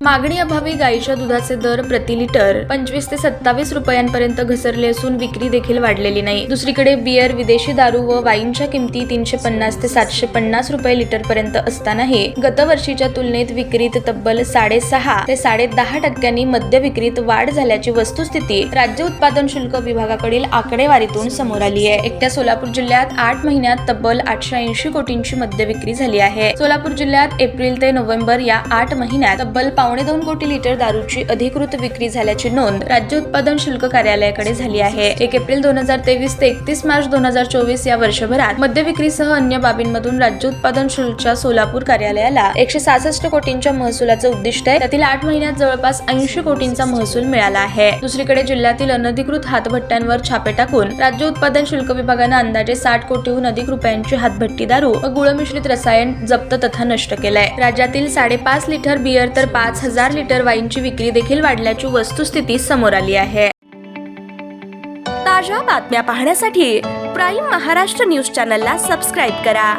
मागणी अभावी गाईच्या दुधाचे दर प्रति लिटर 25 ते 27 रुपयांपर्यंत घसरले असून विक्री देखील वाढलेली नाही। दुसरीकडे बियर, विदेशी दारू व वाईनच्या किमती 350 ते 750 रुपये लिटर पर्यंत असतानाही गत वर्षीच्या तुलनेत विक्रीत तब्बल 6.5 ते 10.5% मद्य विक्रीत वाढ झाल्याची वस्तुस्थिती राज्य उत्पादन शुल्क विभागाकडील आकडेवारीतून समोर आली आहे। एकट्या सोलापूर जिल्ह्यात 8 महिन्यात तब्बल 880 कोटींची मद्य विक्री झाली आहे। सोलापूर जिल्ह्यात एप्रिल ते नोव्हेंबर या 8 महिन्यात तब्बल 2.25 कोटी लिटर दारूची अधिकृत विक्री झाल्याची नोंद राज्य उत्पादन शुल्क कार्यालयाकडे झाली आहे। 1 एप्रिल 2023 ते 31 मार्च 2024 या वर्षभरात मद्य विक्रीसह अन्य बाबींमधून राज्य उत्पादन शुल्कच्या सोलापूर कार्यालयाला 166 कोटींच्या महसुलाचं उद्दिष्ट आहे। त्यातील 8 महिन्यात जवळपास 80 कोटींचा महसूल मिळाला आहे। दुसरीकडे जिल्ह्यातील अनधिकृत हातभट्ट्यांवर छापे टाकून राज्य उत्पादन शुल्क विभागाने अंदाजे 60 कोटीहून अधिक रुपयांची हातभट्टी दारू व गुळ मिश्रित रसायन जप्त तथा नष्ट केलंय। राज्यातील 5.5 लिटर बियर तर 5000 लिटर वाईनची विक्री देखील वाढल्याची वस्तुस्थिती समोर आली आहे। ताज्या बातम्या पाहण्यासाठी प्राईम महाराष्ट्र न्यूज चॅनलला सबस्क्राईब करा।